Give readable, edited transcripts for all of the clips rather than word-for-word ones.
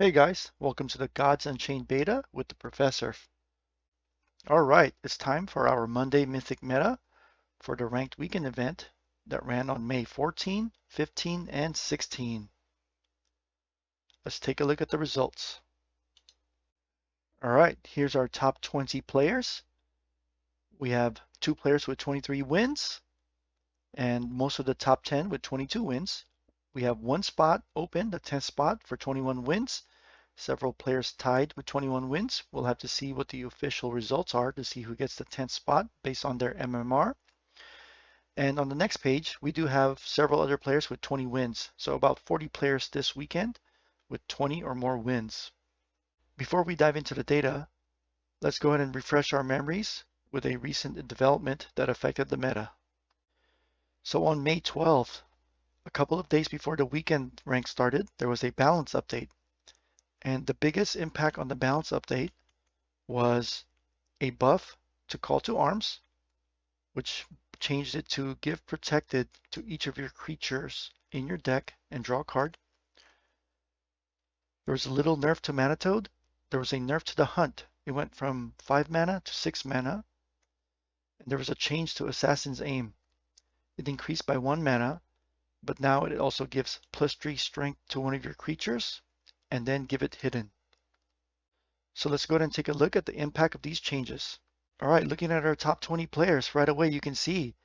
Hey guys, welcome to the Gods Unchained beta with the TheProfesserf. All right, it's time for our Monday Mythic meta for the ranked weekend event that ran on May 14, 15, and 16. Let's take a look at the results. All right, here's our top 20 players. We have 2 players with 23 wins and most of the top 10 with 22 wins. We have 1 spot open, the 10th spot for 21 wins. Several players tied with 21 wins. We'll have to see what the official results are to see who gets the 10th spot based on their MMR. And on the next page, we do have several other players with 20 wins. So about 40 players this weekend with 20 or more wins. Before we dive into the data, let's go ahead and refresh our memories with a recent development that affected the meta. So on May 12th, a couple of days before the weekend rank started, there was a balance update. And the biggest impact on the balance update was a buff to Call to Arms, which changed it to give protected to each of your creatures in your deck and draw a card. There was a little nerf to Mana Toad. There was a nerf to the Hunt. It went from 5 mana to 6 mana. And there was a change to Assassin's Aim. It increased by 1 mana, but now it also gives +3 strength to one of your creatures, and then give it hidden. So let's go ahead and take a look at the impact of these changes. All right, looking at our top 20 players, right away you can see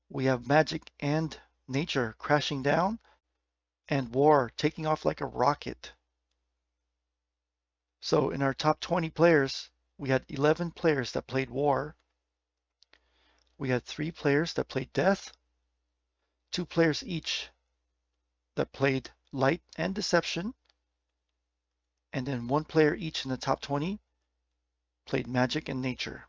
we have Magic and Nature crashing down and War taking off like a rocket. So in our top 20 players, we had 11 players that played War. We had 3 players that played Death, 2 players each that played Light and Deception, and then 1 player each in the top 20 played Magic and Nature.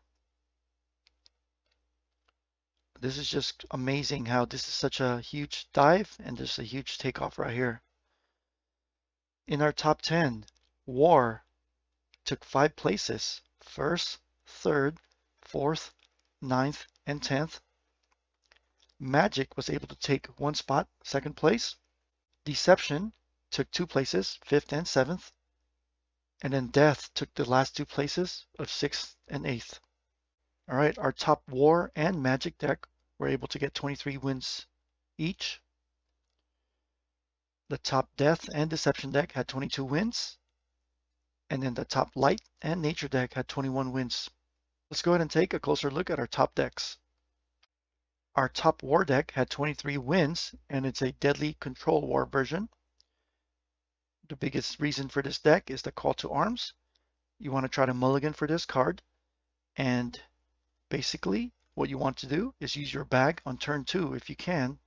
This is just amazing how this is such a huge dive and just a huge takeoff right here. In our top 10, War took 5 places, 1st, 3rd, 4th, 9th, and 10th. Magic was able to take 1 spot, 2nd place. Deception took 2 places, 5th and 7th. And then Death took the last 2 places of 6th and 8th. All right, our top War and Magic deck were able to get 23 wins each. The top Death and Deception deck had 22 wins. And then the top Light and Nature deck had 21 wins. Let's go ahead and take a closer look at our top decks. Our top War deck had 23 wins, and it's a Deadly Control War version. The biggest reason for this deck is the Call to Arms. You want to try to mulligan for this card, and basically what you want to do is use your bag on turn 2 if you can.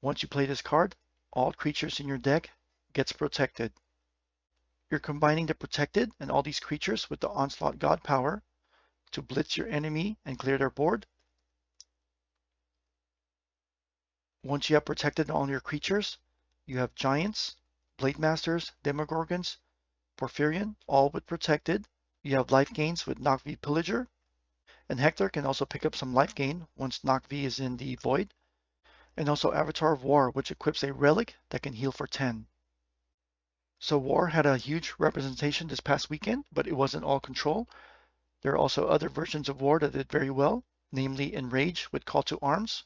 Once you play this card, all creatures in your deck gets protected. You're combining the protected and all these creatures with the Onslaught God power to blitz your enemy and clear their board. Once you have protected all your creatures, you have Giants, Blade Masters, Demogorgons, Porphyrion, all with protected. You have life gains with Knock V Pillager, and Hector can also pick up some life gain once Knock V is in the Void, and also Avatar of War, which equips a relic that can heal for 10. So War had a huge representation this past weekend, but it wasn't all control. There are also other versions of War that did very well, namely Enrage with Call to Arms.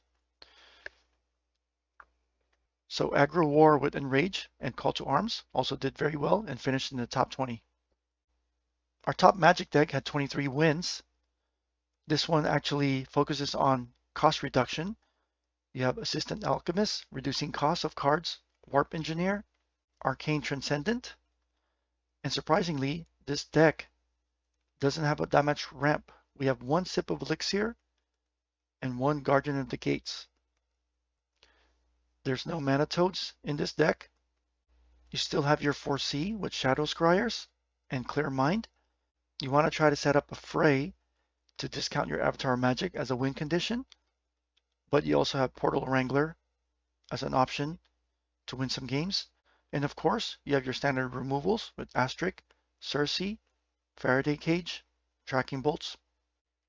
So Aggro War with Enrage and Call to Arms also did very well and finished in the top 20. Our top Magic deck had 23 wins. This one actually focuses on cost reduction. You have Assistant Alchemist, reducing cost of cards, Warp Engineer, Arcane Transcendent, and surprisingly, this deck doesn't have a damage ramp. We have 1 Sip of Elixir and 1 Guardian of the Gates. There's no Mana Toads in this deck. You still have your 4C with Shadow Scryers and Clear Mind. You want to try to set up a Fray to discount your Avatar Magic as a win condition, but you also have Portal Wrangler as an option to win some games. And of course, you have your standard removals with Astric, Circe, Faraday Cage, Tracking Bolts.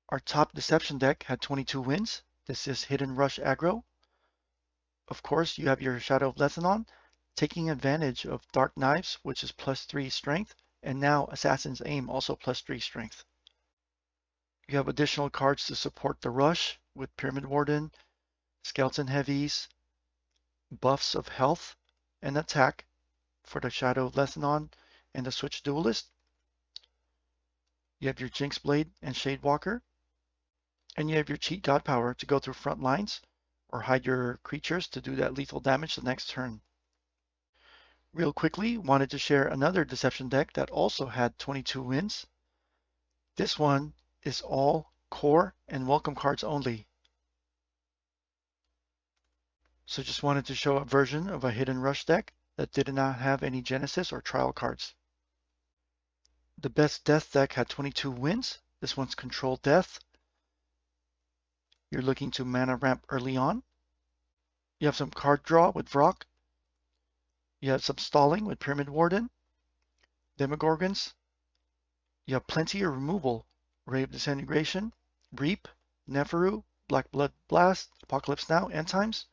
Our top Deception deck had 22 wins. This is Hidden Rush Aggro. Of course, you have your Shadow of Lethanon taking advantage of Dark Knives, which is +3 strength, and now Assassin's Aim, also +3 strength. You have additional cards to support the rush with Pyramid Warden, Skeleton Heavies, buffs of health and attack for the Shadow Lethanon and the Switch Duelist. You have your Jinx Blade and Shade Walker. And you have your cheat God power to go through front lines or hide your creatures to do that lethal damage the next turn. Real quickly, wanted to share another Deception deck that also had 22 wins. This one is all core and welcome cards only. So just wanted to show a version of a hidden rush deck that did not have any Genesis or trial cards. The best death deck had 22 wins. This one's Control Death. You're looking to mana ramp early on. You have some card draw with Vrock. You have some stalling with Pyramid Warden, Demogorgons. You have plenty of removal, Ray of Disintegration, Reap, Neferu, Black Blood Blast, Apocalypse Now, End Times.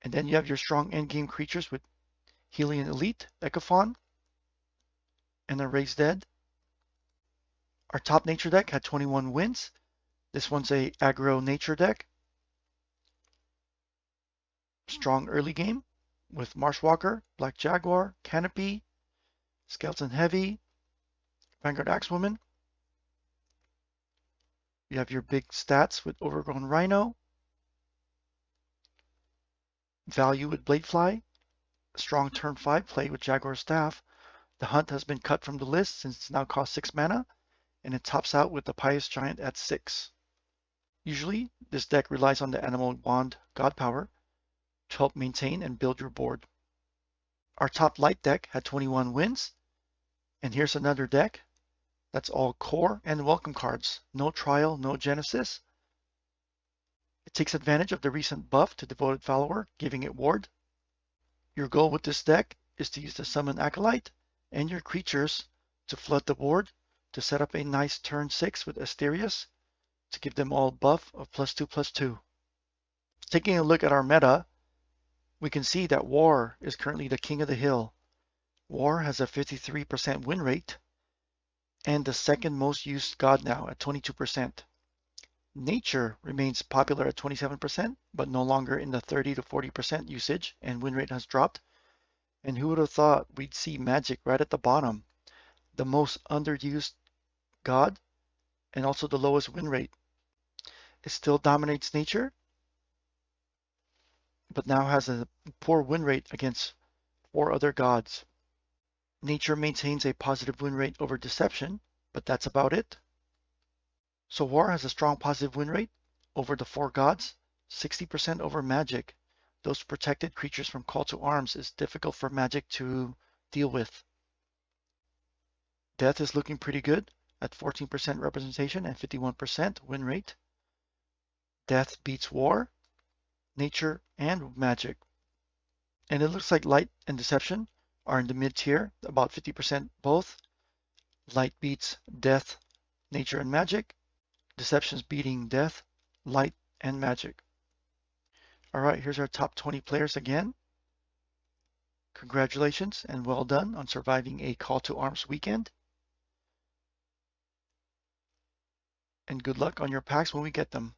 And then you have your strong endgame creatures with Helion Elite, Echophon, and the Raised Dead. Our top nature deck had 21 wins. This one's a aggro nature deck. Strong early game with Marshwalker, Black Jaguar, Canopy, Skeleton Heavy, Vanguard Axewoman. You have your big stats with Overgrown Rhino, value with Bladefly, strong turn 5 play with Jaguar Staff. The Hunt has been cut from the list since it's now costs 6 mana, and it tops out with the Pious Giant at 6. Usually, this deck relies on the Animal Wand God Power to help maintain and build your board. Our top light deck had 21 wins, and here's another deck that's all core and welcome cards. No trial, no Genesis. It takes advantage of the recent buff to Devoted Follower, giving it ward. Your goal with this deck is to use the Summon Acolyte and your creatures to flood the board to set up a nice turn 6 with Asterius to give them all buff of +2/+2. Taking a look at our meta, we can see that War is currently the king of the hill. War has a 53% win rate and the second most used god now at 22%. Nature remains popular at 27%, but no longer in the 30 to 40% usage, and win rate has dropped. And who would have thought we'd see Magic right at the bottom, the most underused god, and also the lowest win rate. It still dominates nature, but now has a poor win rate against 4 other gods. Nature maintains a positive win rate over Deception, but that's about it. So War has a strong positive win rate over the 4 gods, 60% over Magic. Those protected creatures from Call to Arms is difficult for Magic to deal with. Death is looking pretty good at 14% representation and 51% win rate. Death beats War, Nature, and Magic. And it looks like Light and Deception are in the mid-tier, about 50% both. Light beats Death, Nature, and Magic. Deception's beating Death, Light, and Magic. All right, here's our top 20 players again. Congratulations and well done on surviving a Call to Arms weekend. And good luck on your packs when we get them.